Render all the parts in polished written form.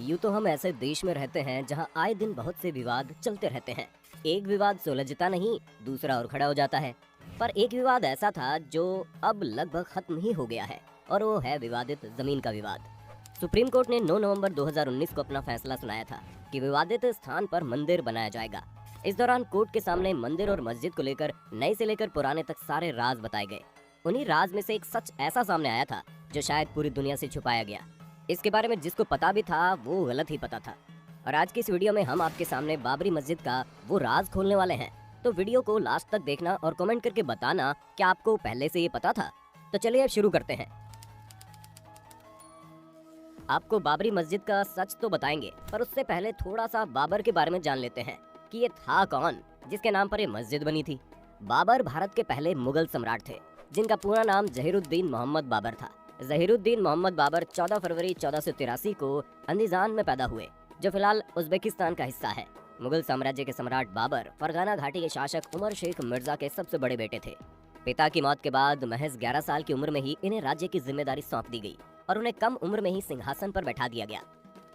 यूँ तो हम ऐसे देश में रहते हैं जहाँ आए दिन बहुत से विवाद चलते रहते हैं। एक विवाद सुलझता नहीं, दूसरा और खड़ा हो जाता है। पर एक विवाद ऐसा था जो अब लगभग खत्म ही हो गया है, और वो है विवादित जमीन का विवाद। सुप्रीम कोर्ट ने 9 नवंबर 2019 को अपना फैसला सुनाया था कि विवादित स्थान पर मंदिर बनाया जाएगा। इस दौरान कोर्ट के सामने मंदिर और मस्जिद को लेकर नए से लेकर पुराने तक सारे राज बताए गए। उन्हीं राज में से एक सच ऐसा सामने आया था जो शायद पूरी दुनिया से छुपाया गया। इसके बारे में जिसको पता भी था वो गलत ही पता था। और आज की इस वीडियो में हम आपके सामने बाबरी मस्जिद का वो राज खोलने वाले हैं। तो वीडियो को लास्ट तक देखना और कमेंट करके बताना कि आपको पहले से ये पता था। तो चलिए अब शुरू करते हैं। आपको बाबरी मस्जिद का सच तो बताएंगे, पर उससे पहले थोड़ा सा बाबर के बारे में जान लेते हैं कि ये था कौन जिसके नाम पर ये मस्जिद बनी थी। बाबर भारत के पहले मुगल सम्राट थे जिनका पूरा नाम जहीरुद्दीन मोहम्मद बाबर था। जहीरुद्दीन मोहम्मद बाबर 14 फरवरी 1483 को अंदीजान में पैदा हुए, जो फिलहाल उज्बेकिस्तान का हिस्सा है। मुगल साम्राज्य के सम्राट बाबर फरगाना घाटी के शासक उमर शेख मिर्जा के सबसे बड़े बेटे थे। पिता की मौत के बाद महज 11 साल की उम्र में ही इन्हें राज्य की जिम्मेदारी सौंप दी गई और उन्हें कम उम्र में ही सिंहासन पर बैठा दिया गया।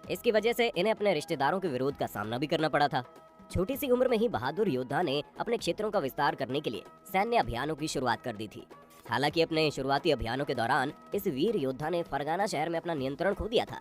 इसकी वजह से इन्हें अपने रिश्तेदारों के विरोध का सामना भी करना पड़ा था। छोटी सी उम्र में ही बहादुर योद्धा ने अपने क्षेत्रों का विस्तार करने के लिए सैन्य अभियानों की शुरुआत कर दी थी। हालांकि अपने शुरुआती अभियानों के दौरान इस वीर योद्धा ने फरगाना शहर में अपना नियंत्रण खो दिया था,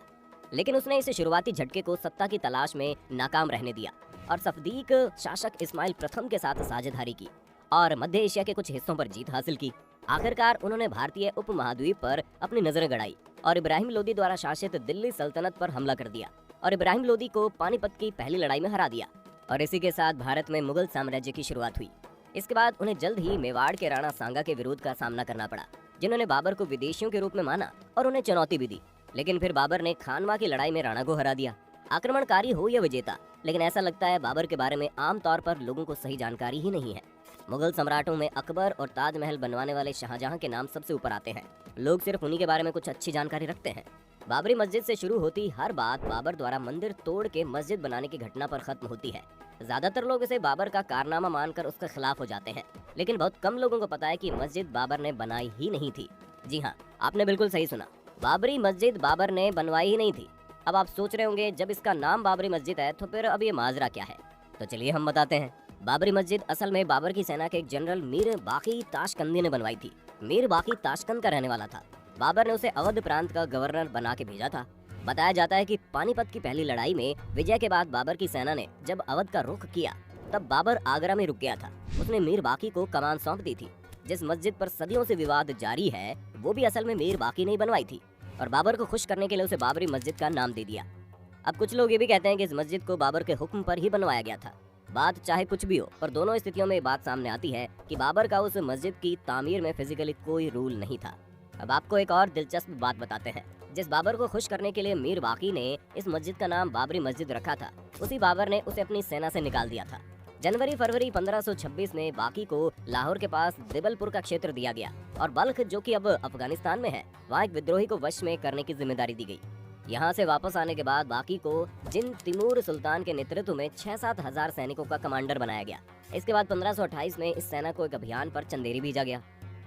लेकिन उसने इस शुरुआती झटके को सत्ता की तलाश में नाकाम रहने दिया और सफदीक शासक इस्माइल प्रथम के साथ साझेदारी की और मध्य एशिया के कुछ हिस्सों पर जीत हासिल की। आखिरकार उन्होंने भारतीय उपमहाद्वीप पर अपनी नजरें गड़ाई और इब्राहिम लोदी द्वारा शासित दिल्ली सल्तनत पर हमला कर दिया और इब्राहिम लोदी को पानीपत की पहली लड़ाई में हरा दिया। और इसी के साथ भारत में मुगल साम्राज्य की शुरुआत हुई। इसके बाद उन्हें जल्द ही मेवाड़ के राणा सांगा के विरोध का सामना करना पड़ा, जिन्होंने बाबर को विदेशियों के रूप में माना और उन्हें चुनौती भी दी। लेकिन फिर बाबर ने खानवा की लड़ाई में राणा को हरा दिया। आक्रमणकारी हो या विजेता, लेकिन ऐसा लगता है बाबर के बारे में आमतौर पर लोगों को सही जानकारी ही नहीं है। मुगल सम्राटों में अकबर और ताजमहल बनवाने वाले शाहजहां के नाम सबसे ऊपर आते हैं। लोग सिर्फ उन्हीं के बारे में कुछ अच्छी जानकारी रखते हैं। बाबरी मस्जिद से शुरू होती हर बात बाबर द्वारा मंदिर तोड़ के मस्जिद बनाने की घटना पर खत्म होती है। ज्यादातर लोग इसे बाबर का कारनामा मानकर उसके खिलाफ हो जाते हैं, लेकिन बहुत कम लोगों को पता है कि मस्जिद बाबर ने बनाई ही नहीं थी। जी हाँ, आपने बिल्कुल सही सुना, बाबरी मस्जिद बाबर ने बनवाई ही नहीं थी। अब आप सोच रहे होंगे जब इसका नाम बाबरी मस्जिद है तो फिर अब ये माजरा क्या है। तो चलिए हम बताते हैं। बाबरी मस्जिद असल में बाबर की सेना के एक जनरल मीर बाकी ताशकंदी ने बनवाई थी। मीर बाकी ताशकंद का रहने वाला था। बाबर ने उसे अवध प्रांत का गवर्नर बना के भेजा था। बताया जाता है कि पानीपत की पहली लड़ाई में विजय के बाद बाबर की सेना ने जब अवध का रुख किया तब बाबर आगरा में रुक गया था। उसने मीर बाकी को कमान सौंप दी थी। जिस मस्जिद पर सदियों से विवाद जारी है वो भी असल में मीर बाकी ने ही बनवाई थी और बाबर को खुश करने के लिए उसे बाबरी मस्जिद का नाम दे दिया। अब कुछ लोग ये भी कहते हैं कि इस मस्जिद को बाबर के हुक्म पर ही बनवाया गया था। बात चाहे कुछ भी हो, पर दोनों स्थितियों में बात सामने आती है कि बाबर का उस मस्जिद की तामीर में फिजिकली कोई रूल नहीं था। अब आपको एक और दिलचस्प बात बताते हैं। जिस बाबर को खुश करने के लिए मीर बाकी ने इस मस्जिद का नाम बाबरी मस्जिद रखा था, उसी बाबर ने उसे अपनी सेना से निकाल दिया था। जनवरी फरवरी 1526 में बाकी को लाहौर के पास दिबलपुर का क्षेत्र दिया गया और बल्ख, जो कि अब अफगानिस्तान में है, वहाँ एक विद्रोही को वश में करने की जिम्मेदारी दी गई। यहाँ से वापस आने के बाद बाकी को जिन तिमूर सुल्तान के नेतृत्व में 6-7 हजार सैनिकों का कमांडर बनाया गया। इसके बाद 1528 में इस सेना को एक अभियान पर चंदेरी भेजा गया।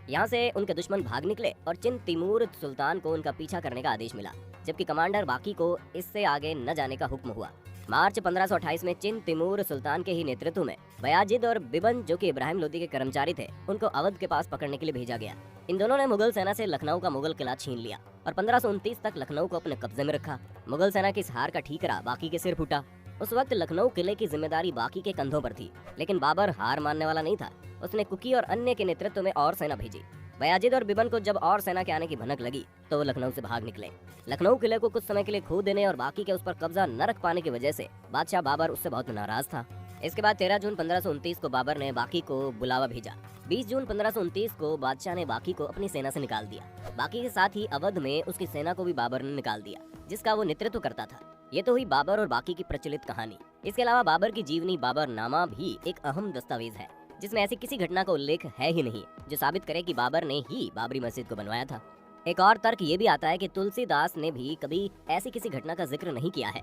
यहाँ से उनके दुश्मन भाग निकले और चिन तिमूर सुल्तान को उनका पीछा करने का आदेश मिला, जबकि कमांडर बाकी को इससे आगे न जाने का हुक्म हुआ। मार्च 1528 में चिन तिमूर सुल्तान के ही नेतृत्व में बयाजिद और बिबन, जो कि इब्राहिम लोदी के कर्मचारी थे, उनको अवध के पास पकड़ने के लिए भेजा गया। इन दोनों ने मुगल सेना से लखनऊ का मुगल किला छीन लिया और 1529 तक लखनऊ को अपने कब्जे में रखा। मुगल सेना की इस हार का ठीकरा बाकी के सिर फूटा। उस वक्त लखनऊ किले की जिम्मेदारी बाकी के कंधों पर थी, लेकिन बाबर हार मानने वाला नहीं था। उसने कुकी और अन्य के नेतृत्व में और सेना भेजी। बयाजिद और बिबन को जब और सेना के आने की भनक लगी तो वो लखनऊ से भाग निकले। लखनऊ किले को कुछ समय के लिए खो देने और बाकी के उस पर कब्जा न रख पाने की वजह से बादशाह बाबर उससे बहुत नाराज था। इसके बाद 13 जून 1529 को बाबर ने बाकी को बुलावा भेजा। 20 जून 1529 को बादशाह ने बाकी को अपनी सेना से निकाल दिया। बाकी के साथ ही अवध में उसकी सेना को भी बाबर ने निकाल दिया, जिसका वो नेतृत्व करता था। ये तो हुई बाबर और बाकी की प्रचलित कहानी। इसके अलावा बाबर की जीवनी बाबरनामा भी एक अहम दस्तावेज है, जिसमें ऐसी किसी घटना का उल्लेख है ही नहीं जो साबित करे कि बाबर ने ही बाबरी मस्जिद को बनवाया था। एक और तर्क ये भी आता है कि तुलसीदास ने भी कभी ऐसी किसी घटना का जिक्र नहीं किया है।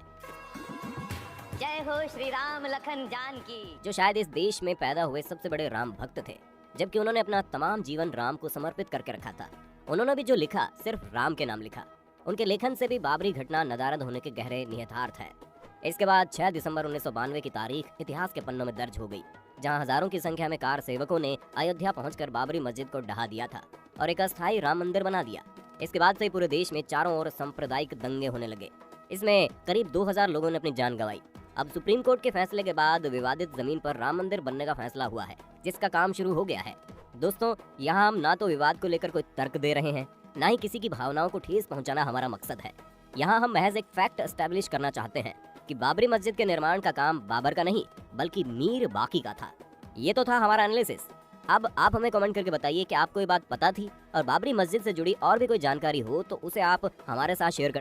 जय हो श्री राम लखन जानकी, जो शायद इस देश में पैदा हुए सबसे बड़े राम भक्त थे, जबकि उन्होंने अपना तमाम जीवन राम को समर्पित करके रखा था। उन्होंने भी जो लिखा सिर्फ राम के नाम लिखा। उनके लेखन से भी बाबरी घटना नदारद होने के गहरे निहितार्थ है। इसके बाद 6 दिसंबर 1992 की तारीख इतिहास के पन्नों में दर्ज हो गई, जहां हजारों की संख्या में कार सेवकों ने अयोध्या पहुंचकर बाबरी मस्जिद को ढहा दिया था और एक अस्थायी राम मंदिर बना दिया। इसके बाद से पूरे देश में चारों ओर सांप्रदायिक दंगे होने लगे। इसमें करीब 2000 लोगों ने अपनी जान गंवाई। अब सुप्रीम कोर्ट के फैसले के बाद विवादित जमीन पर राम मंदिर बनने का फैसला हुआ है, जिसका काम शुरू हो गया है। दोस्तों, यहाँ हम ना तो विवाद को लेकर कोई तर्क दे रहे हैं, ना ही किसी की भावनाओं को ठेस पहुंचाना हमारा मकसद है। यहाँ हम महज एक फैक्ट एस्टेब्लिश करना चाहते हैं कि बाबरी मस्जिद के निर्माण का काम बाबर का नहीं बल्कि मीर बाकी का था। ये तो था हमारा एनालिसिस। अब आप हमें कमेंट करके बताइए कि आपको ये बात पता थी, और बाबरी मस्जिद से जुड़ी और भी कोई जानकारी हो तो उसे आप हमारे साथ शेयर कर